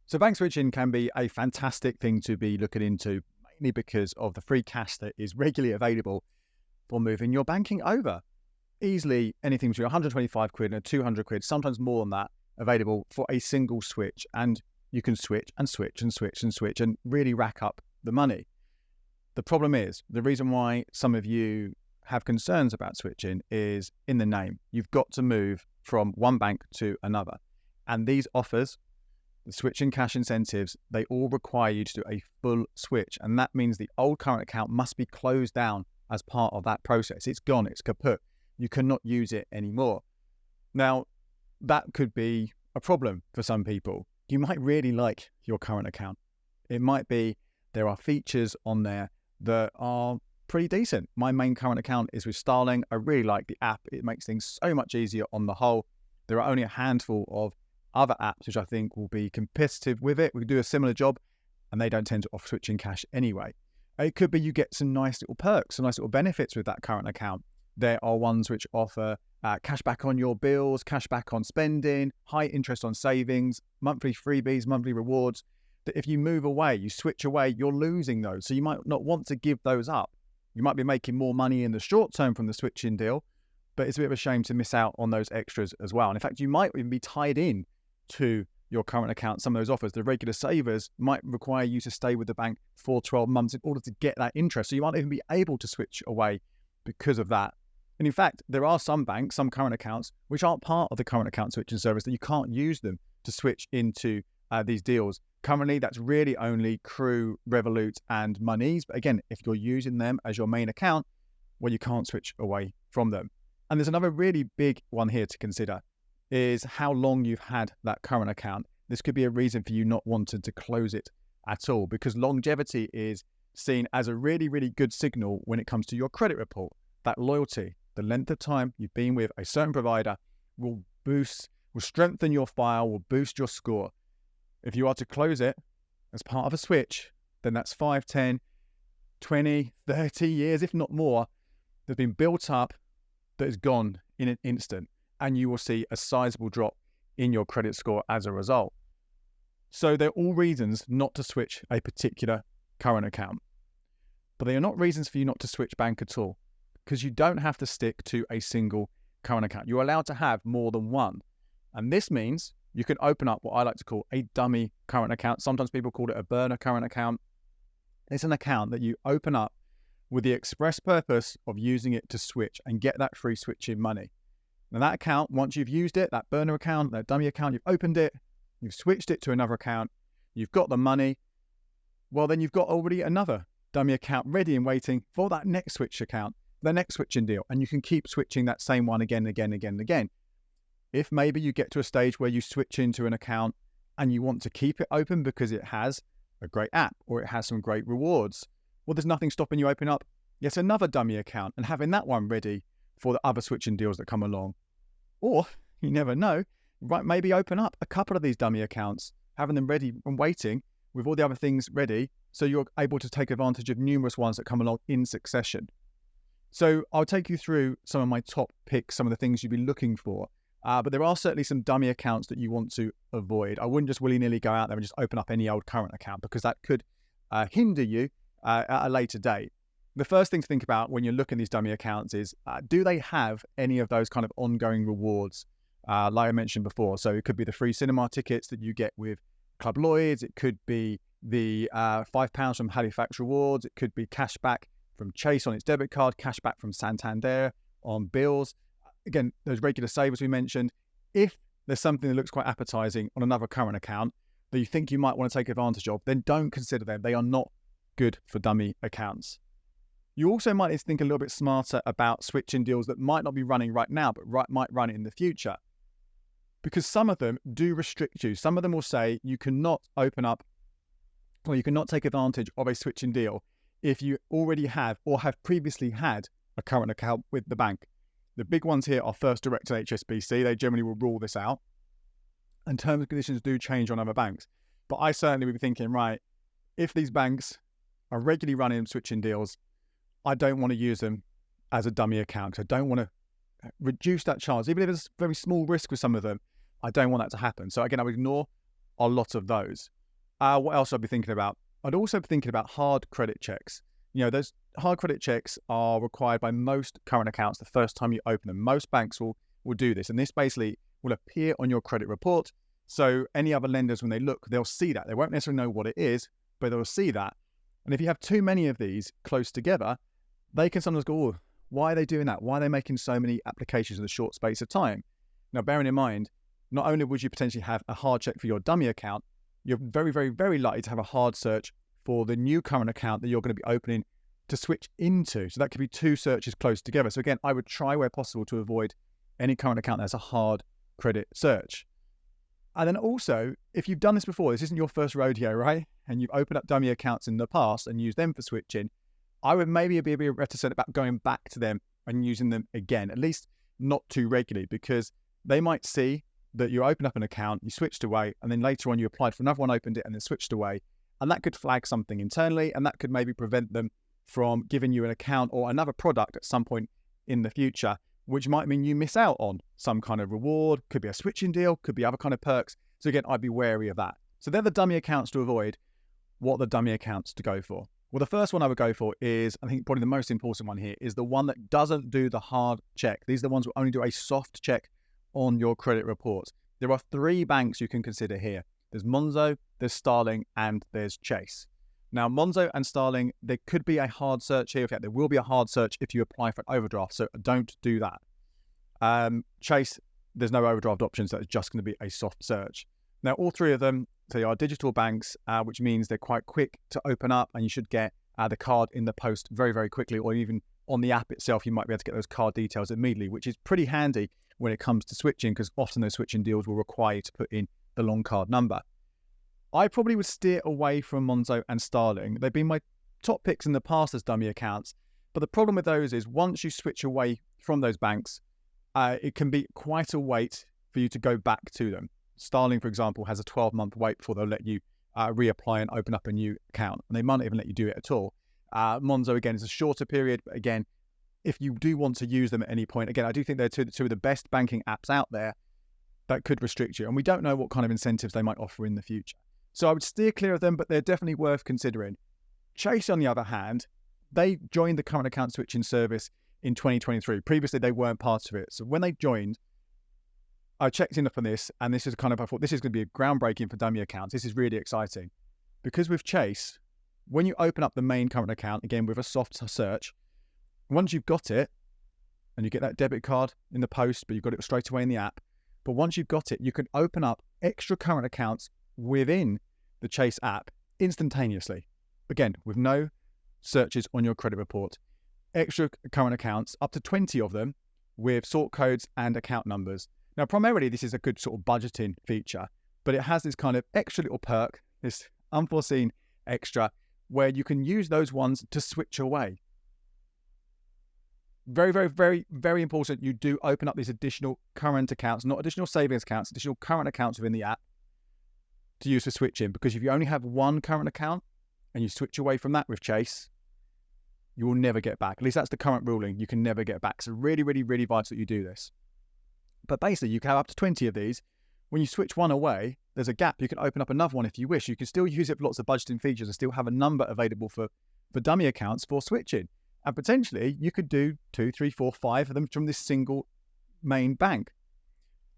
So bank switching can be a fantastic thing to be looking into, mainly because of the free cash that is regularly available for moving your banking over. Easily anything between 125 quid and 200 quid, sometimes more than that, available for a single switch. And you can switch and switch and switch and switch and really rack up the money. The problem is, the reason why some of you have concerns about switching is in the name. You've got to move from one bank to another. And these offers, the switching cash incentives, they all require you to do a full switch. And that means the old current account must be closed down as part of that process. It's gone, it's kaput. You cannot use it anymore. Now, that could be a problem for some people. You might really like your current account. It might be there are features on there that are pretty decent. My main current account is with Starling. I really like the app. It makes things so much easier on the whole. There are only a handful of other apps which I think will be competitive with it. We do a similar job and they don't tend to offer switching cash anyway. It could be you get some nice little perks, some nice little benefits with that current account. There are ones which offer cash back on your bills, cash back on spending, high interest on savings, monthly freebies, monthly rewards. That if you move away, you switch away, you're losing those. So you might not want to give those up. You might be making more money in the short term from the switching deal, but it's a bit of a shame to miss out on those extras as well. And in fact, you might even be tied in to your current account. Some of those offers, the regular savers, might require you to stay with the bank for 12 months in order to get that interest. So you might even be able to switch away because of that. And in fact, there are some banks, some current accounts, which aren't part of the current account switching service, that you can't use them to switch into these deals. Currently, that's really only Crew, Revolut, and Moneys. But again, if you're using them as your main account, well, you can't switch away from them. And there's another really big one here to consider, is how long you've had that current account. This could be a reason for you not wanting to close it at all, because longevity is seen as a really, really good signal when it comes to your credit report. That loyalty, the length of time you've been with a certain provider will strengthen your file, will boost your score. If you are to close it as part of a switch, then that's 5, 10, 20, 30 years, if not more, that's been built up that is gone in an instant. And you will see a sizable drop in your credit score as a result. So they're all reasons not to switch a particular current account. But they are not reasons for you not to switch bank at all, because you don't have to stick to a single current account. You're allowed to have more than one. And this means you can open up what I like to call a dummy current account. Sometimes people call it a burner current account. It's an account that you open up with the express purpose of using it to switch and get that free switching money. Now that account, once you've used it, that burner account, that dummy account, you've opened it, you've switched it to another account, you've got the money, well then you've got already another dummy account ready and waiting for that next switch account, the next switching deal, and you can keep switching that same one again. If maybe you get to a stage where you switch into an account and you want to keep it open because it has a great app or it has some great rewards, well, there's nothing stopping you opening up yet another dummy account and having that one ready for the other switching deals that come along. Or, you never know, right, maybe open up a couple of these dummy accounts, having them ready and waiting with all the other things ready, so you're able to take advantage of numerous ones that come along in succession. So I'll take you through some of my top picks, some of the things you'd be looking for. But there are certainly some dummy accounts that you want to avoid. I wouldn't just willy-nilly go out there and just open up any old current account, because that could hinder you at a later date. The first thing to think about when you're looking at these dummy accounts is, do they have any of those kind of ongoing rewards, like I mentioned before? So it could be the free cinema tickets that you get with Club Lloyds. It could be the £5 from Halifax Rewards. It could be cash back from Chase on its debit card, cash back from Santander on bills. Again, those regular savers we mentioned. If there's something that looks quite appetizing on another current account that you think you might want to take advantage of, then don't consider them. They are not good for dummy accounts. You also might need to think a little bit smarter about switching deals that might not be running right now, but might run in the future. Because some of them do restrict you. Some of them will say you cannot open up, or you cannot take advantage of a switching deal if you already have or have previously had a current account with the bank. The big ones here are First Direct and HSBC. They generally will rule this out. And terms and conditions do change on other banks. But I certainly would be thinking, right, if these banks are regularly running switching deals, I don't want to use them as a dummy account. I don't want to reduce that chance. Even if there's very small risk with some of them, I don't want that to happen. So again, I would ignore a lot of those. What else I'd be thinking about? I'd also be thinking about hard credit checks. Those hard credit checks are required by most current accounts the first time you open them. Most banks will do this, and this basically will appear on your credit report. So any other lenders, when they look, they'll see that. They won't necessarily know what it is, but they'll see that. And if you have too many of these close together, they can sometimes go, oh, why are they doing that? Why are they making so many applications in a short space of time? Now, bearing in mind, not only would you potentially have a hard check for your dummy account, you're very, very, very likely to have a hard search for the new current account that you're going to be opening to switch into. So that could be two searches close together. So again, I would try where possible to avoid any current account that has a hard credit search. And then also, if you've done this before, this isn't your first rodeo, right? And you've opened up dummy accounts in the past and used them for switching, I would maybe be a bit reticent about going back to them and using them again, at least not too regularly, because they might see that you open up an account, you switched away, and then later on you applied for another one, opened it, and then switched away. And that could flag something internally, and that could maybe prevent them from giving you an account or another product at some point in the future, which might mean you miss out on some kind of reward, could be a switching deal, could be other kind of perks. So again, I'd be wary of that. So they're the dummy accounts to avoid. What are the dummy accounts to go for? Well, the first one I would go for is, I think probably the most important one here, is the one that doesn't do the hard check. These are the ones that only do a soft check on your credit report. There are 3 banks you can consider here. There's Monzo, there's Starling, and there's Chase. Now, Monzo and Starling, there could be a hard search here. In fact, there will be a hard search if you apply for an overdraft, so don't do that. Chase, there's no overdraft options, so it's just going to be a soft search. Now, all 3 of them, they are digital banks, which means they're quite quick to open up, and you should get the card in the post very, very quickly, or even on the app itself, you might be able to get those card details immediately, which is pretty handy when it comes to switching, because often those switching deals will require you to put in the long card number. I probably would steer away from Monzo and Starling. They've been my top picks in the past as dummy accounts, but the problem with those is once you switch away from those banks, it can be quite a wait for you to go back to them. Starling, for example, has a 12-month wait before they'll let you reapply and open up a new account, and they might not even let you do it at all. Monzo, again, is a shorter period, but again, if you do want to use them at any point, again, I do think they're two of the best banking apps out there that could restrict you, and we don't know what kind of incentives they might offer in the future. So I would steer clear of them, but they're definitely worth considering. Chase, on the other hand, they joined the current account switching service in 2023. Previously, they weren't part of it. So when they joined, I checked in up on this, and I thought this is going to be a groundbreaking for dummy accounts. This is really exciting. Because with Chase, when you open up the main current account, again, with a soft search, once you've got it, and you get that debit card in the post, but you've got it straight away in the app, but once you've got it, you can open up extra current accounts within the Chase app instantaneously. Again, with no searches on your credit report. Extra current accounts, up to 20 of them, with sort codes and account numbers. Now, primarily, this is a good sort of budgeting feature, but it has this kind of extra little perk, this unforeseen extra, where you can use those ones to switch away. Very, very, very, very important. You do open up these additional current accounts, not additional savings accounts, additional current accounts within the app to use for switching, because if you only have one current account and you switch away from that with Chase, you will never get back. At least that's the current ruling. You can never get back. So really, really, really vital that you do this. But basically, you can have up to 20 of these. When you switch one away, there's a gap. You can open up another one if you wish. You can still use it for lots of budgeting features and still have a number available for dummy accounts for switching. And potentially, you could do 2, 3, 4, 5 of them from this single main bank.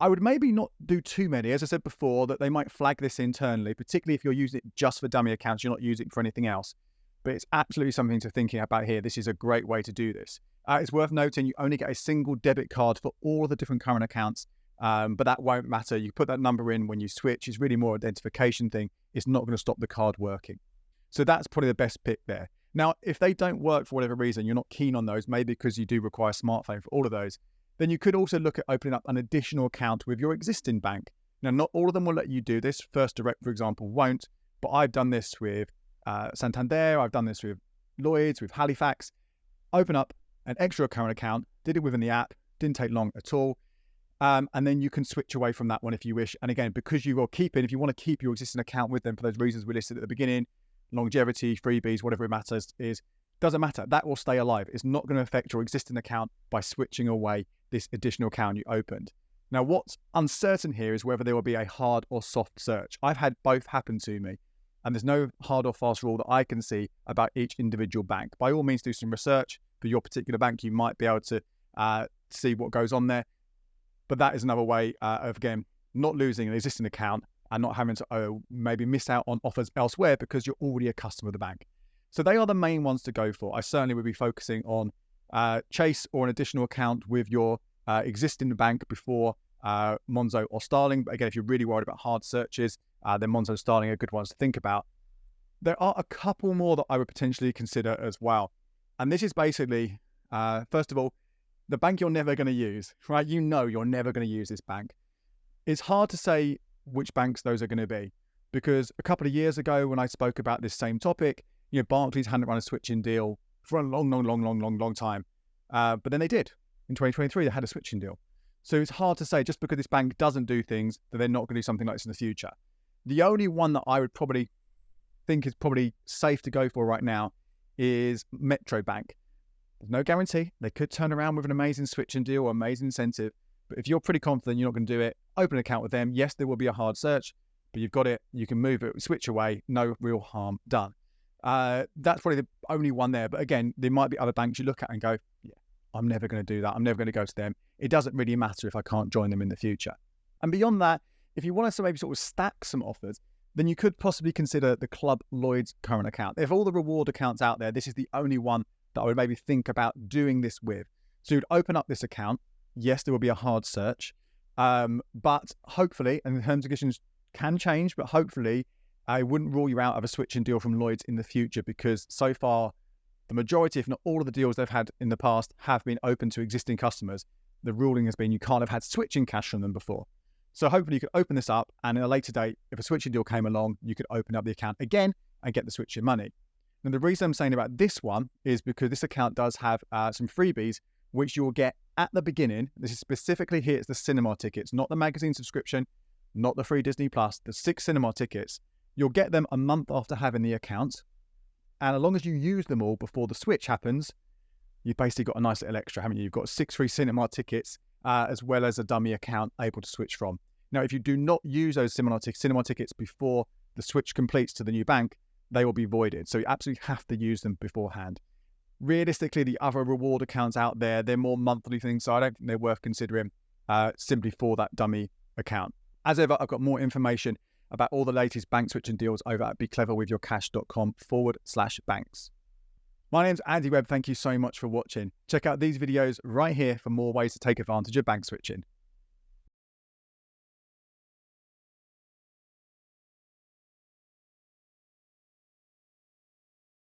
I would maybe not do too many. As I said before, that they might flag this internally, particularly if you're using it just for dummy accounts, you're not using it for anything else. But it's absolutely something to thinking about here. This is a great way to do this. It's worth noting you only get a single debit card for all of the different current accounts, but that won't matter. You put that number in when you switch. It's really more an identification thing. It's not going to stop the card working. So that's probably the best pick there. Now, if they don't work for whatever reason, you're not keen on those, maybe because you do require a smartphone for all of those, then you could also look at opening up an additional account with your existing bank. Now, not all of them will let you do this. First Direct, for example, won't, but I've done this with Santander, I've done this with Lloyds, with Halifax. Open up an extra current account, did it within the app, didn't take long at all, and then you can switch away from that one if you wish. And again, because you will keep it, if you want to keep your existing account with them for those reasons we listed at the beginning, longevity, freebies, whatever it matters, doesn't matter. That will stay alive. It's not going to affect your existing account by switching away this additional account you opened. Now, what's uncertain here is whether there will be a hard or soft search. I've had both happen to me. And there's no hard or fast rule that I can see about each individual bank. By all means, do some research for your particular bank. You might be able to see what goes on there. But that is another way of, again, not losing an existing account and not having to maybe miss out on offers elsewhere because you're already a customer of the bank. So they are the main ones to go for. I certainly would be focusing on Chase or an additional account with your existing bank before Monzo or Starling. But again, if you're really worried about hard searches, then Monzo and Starling are good ones to think about. There are a couple more that I would potentially consider as well. And this is basically, first of all, the bank you're never going to use, right? You know you're never going to use this bank. It's hard to say which banks those are going to be, because a couple of years ago when I spoke about this same topic, Barclays hadn't run a switching deal for a long time. But then they did. In 2023, they had a switching deal. So it's hard to say just because this bank doesn't do things that they're not going to do something like this in the future. The only one that I would probably think is probably safe to go for right now is Metro Bank. There's no guarantee. They could turn around with an amazing switching deal or amazing incentive. But if you're pretty confident you're not going to do it, open an account with them. Yes, there will be a hard search, but you've got it. You can move it, switch away. No real harm done. That's probably the only one there. But again, there might be other banks you look at and go, yeah, I'm never going to do that. I'm never going to go to them. It doesn't really matter if I can't join them in the future. And beyond that, if you want to maybe sort of stack some offers, then you could possibly consider the Club Lloyd's current account. If all the reward accounts out there, this is the only one that I would maybe think about doing this with. So you'd open up this account. Yes, there will be a hard search, but hopefully, and the terms and conditions can change, but hopefully I wouldn't rule you out of a switching deal from Lloyd's in the future, because so far, the majority, if not all of the deals they've had in the past have been open to existing customers. The ruling has been you can't have had switching cash from them before. So hopefully you could open this up, and at a later date, if a switching deal came along, you could open up the account again and get the switching money. Now, the reason I'm saying about this one is because this account does have some freebies, which you'll get at the beginning. This is specifically here, it's the cinema tickets, not the magazine subscription, not the free Disney Plus, the 6 cinema tickets. You'll get them a month after having the account. And as long as you use them all before the switch happens, you've basically got a nice little extra, haven't you? You've got 6 free cinema tickets, as well as a dummy account able to switch from. Now, if you do not use those cinema tickets before the switch completes to the new bank, they will be voided. So you absolutely have to use them beforehand. Realistically, the other reward accounts out there, they're more monthly things, so I don't think they're worth considering simply for that dummy account. As ever, I've got more information about all the latest bank switching deals over at becleverwithyourcash.com/banks. My name's Andy Webb. Thank you so much for watching. Check out these videos right here for more ways to take advantage of bank switching.